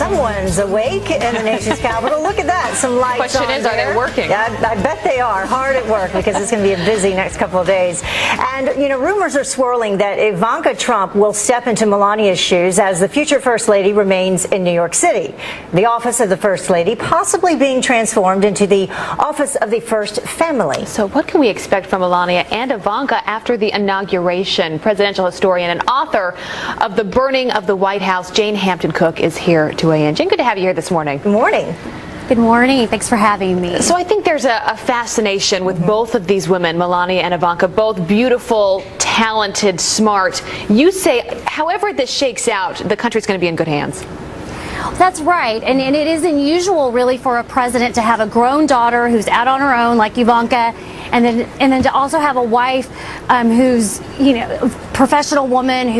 Someone's awake in the nation's capital. Look at that. Some lights on. The question is, are they working? Yeah, I bet they are. Hard at work because it's going to be a busy next couple of days. And, rumors are swirling that Ivanka Trump will step into Melania's shoes as the future First Lady remains in New York City. The office of the First Lady possibly being transformed into the office of the First Family. So what can we expect from Melania and Ivanka after the inauguration? Presidential historian and author of The Burning of the White House, Jane Hampton Cook, is here to weigh in. Jane, good to have you here this morning. Good morning. Good morning. Thanks for having me. So I think there's a fascination with both of these women, Melania and Ivanka, both beautiful, talented, smart. You say, however this shakes out, the country's going to be in good hands. That's right. And it isn't usual, really, for a president to have a grown daughter who's out on her own, like Ivanka, and then to also have a wife who's, a professional woman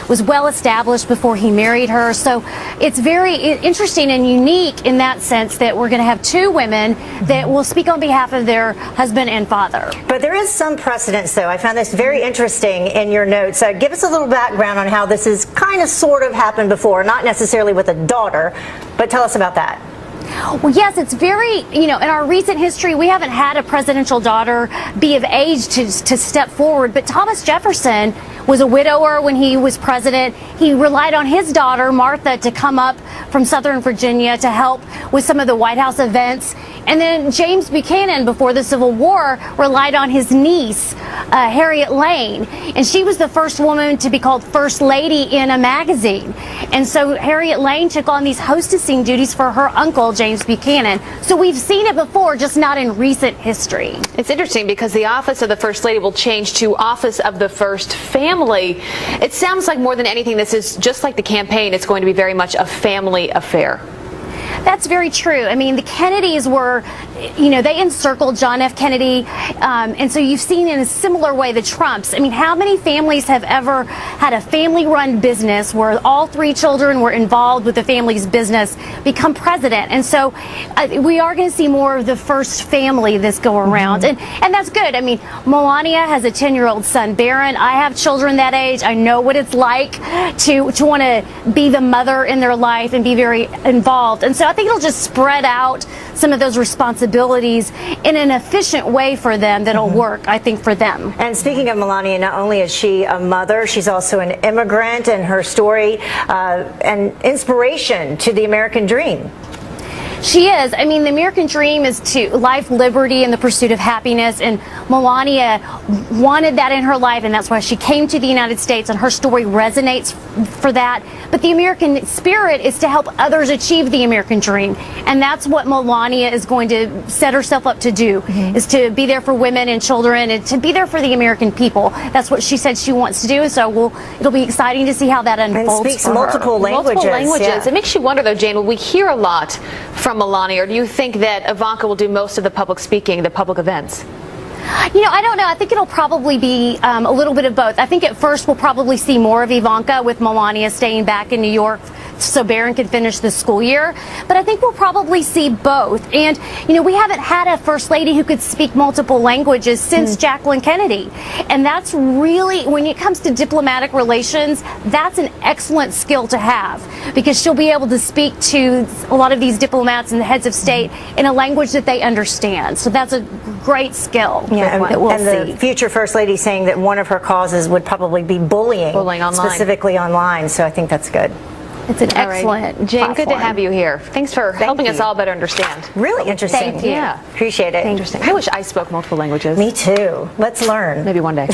was well established before he married her. So it's very interesting and unique in that sense that we're going to have two women that will speak on behalf of their husband and father. But there is some precedence, though. I found this very interesting in your notes. Give us a little background on how this has kind of sort of happened before, not necessarily with a daughter, but tell us about that. Well, yes, it's very, in our recent history, we haven't had a presidential daughter be of age to step forward. But Thomas Jefferson was a widower when he was president. He relied on his daughter, Martha, to come up from Southern Virginia to help with some of the White House events. And then James Buchanan, before the Civil War, relied on his niece, Harriet Lane. And she was the first woman to be called First Lady in a magazine. And so Harriet Lane took on these hostessing duties for her uncle, James Buchanan. So we've seen it before, just not in recent history. It's interesting because the office of the First Lady will change to Office of the First Family. It sounds like more than anything, this is just like the campaign. It's going to be very much a family affair. That's very true. I mean, the Kennedys were, they encircled John F. Kennedy. And so you've seen in a similar way the Trumps. I mean, how many families have ever had a family-run business where all three children were involved with the family's business become president? And so we are going to see more of the first family this go around. And that's good. I mean, Melania has a 10-year-old son, Barron. I have children that age. I know what it's like to want to be the mother in their life and be very involved. And so I think it'll just spread out some of those responsibilities in an efficient way for them that'll work, I think, for them. And speaking of Melania, not only is she a mother, she's also an immigrant, and her story an inspiration to the American dream. She is. I mean, the American dream is to life, liberty, and the pursuit of happiness. And Melania wanted that in her life, and that's why she came to the United States, and her story resonates for that. But the American spirit is to help others achieve the American dream. And that's what Melania is going to set herself up to do, is to be there for women and children and to be there for the American people. That's what she said she wants to do. So it'll be exciting to see how that unfolds. And speaks multiple languages. Yeah. It makes you wonder, though, Jane, will we hear a lot from Melania, or do you think that Ivanka will do most of the public speaking, the public events? I don't know. I think it'll probably be a little bit of both. I think at first we'll probably see more of Ivanka, with Melania staying back in New York so Barron can finish the school year. But I think we'll probably see both. And, we haven't had a first lady who could speak multiple languages since Jacqueline Kennedy. And that's really, when it comes to diplomatic relations, that's an excellent skill to have, because she'll be able to speak to a lot of these diplomats and the heads of state in a language that they understand. So that's a great skill. Yeah, that we'll see. The future First Lady saying that one of her causes would probably be bullying online. Specifically online. So I think that's good. It's an excellent Jane, platform. good to have you here. Thanks for helping us all better understand. Really interesting. Thank you. Yeah. Appreciate it. Interesting. I wish I spoke multiple languages. Me too. Let's learn. Maybe one day.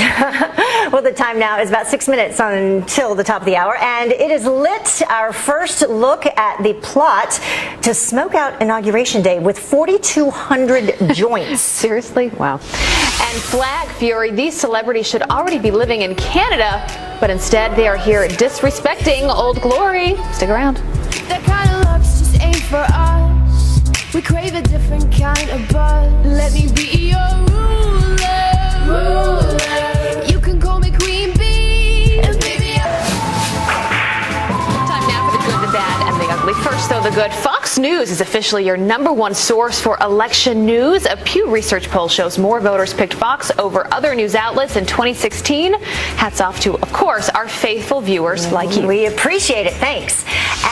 Well, the time now is about 6 minutes until the top of the hour, and it is lit. Our first look at the plot to smoke out Inauguration Day with 4,200 joints. Seriously? Wow. And flag fury. These celebrities should already be living in Canada, but instead they are here disrespecting Old Glory. Stick around. That kind of luck's just ain't for us. We crave a different kind of buzz. Let me be your ruler. You can call me Queen Bee. And baby, Time now for the good, the bad, and the ugly. First, though, the good. Fox News is officially your #1 source for election news. A Pew Research poll shows more voters picked Fox over other news outlets in 2016. Hats off to, of course, our faithful viewers like you. We appreciate it. Thanks.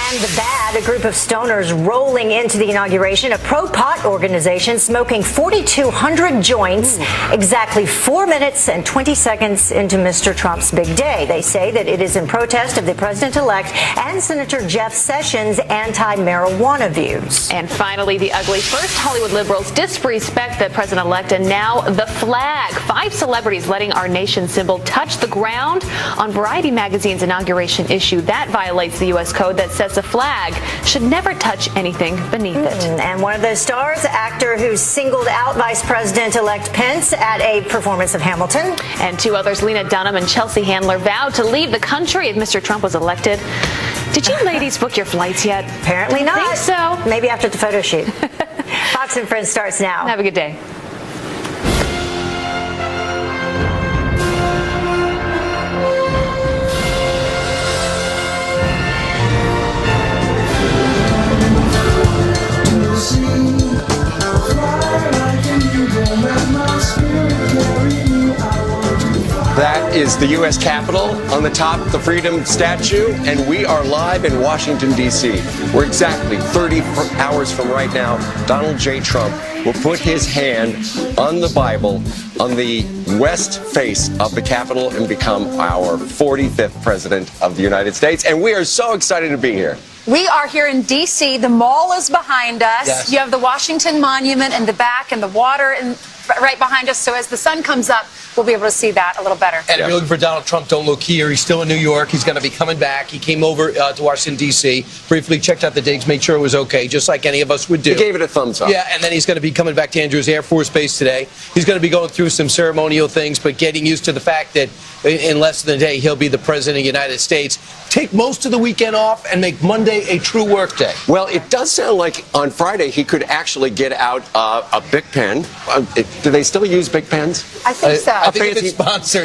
And the bad, a group of stoners rolling into the inauguration, a pro-pot organization smoking 4,200 joints exactly 4 minutes and 20 seconds into Mr. Trump's big day. They say that it is in protest of the president-elect and Senator Jeff Sessions' anti-marijuana views. And finally, the ugly. First, Hollywood liberals disrespect the president-elect, and now the flag. 5 celebrities letting our nation's symbol touch the ground on Variety magazine's inauguration issue. That violates the U.S. code that says the flag should never touch anything beneath it. And one of those stars, actor who singled out Vice President-elect Pence at a performance of Hamilton. And 2 others, Lena Dunham and Chelsea Handler, vowed to leave the country if Mr. Trump was elected. Did you ladies book your flights yet? Apparently not. I think so. Maybe after the photo shoot. Fox and Friends starts now. Have a good day. That is the U.S. Capitol. On the top, the Freedom Statue, and we are live in Washington, D.C. We're exactly 30 hours from right now. Donald J. Trump will put his hand on the Bible on the west face of the Capitol and become our 45th president of the United States. And we are so excited to be here. We are here in D.C. The mall is behind us. Yes. You have the Washington Monument in the back and the water right behind us. So as the sun comes up, we'll be able to see that a little better. And if you're looking for Donald Trump, don't look here. He's still in New York. He's going to be coming back. He came over to Washington, D.C., briefly checked out the digs, made sure it was okay, just like any of us would do. He gave it a thumbs up. Yeah, and then he's going to be coming back to Andrews Air Force Base today. He's going to be going through some ceremonial things, but getting used to the fact that in less than a day, he'll be the president of the United States. Take most of the weekend off and make Monday a true work day. Well, it does sound like on Friday he could actually get out a Bic pen. Do they still use Bic pens? I think so. I think if it's sponsored.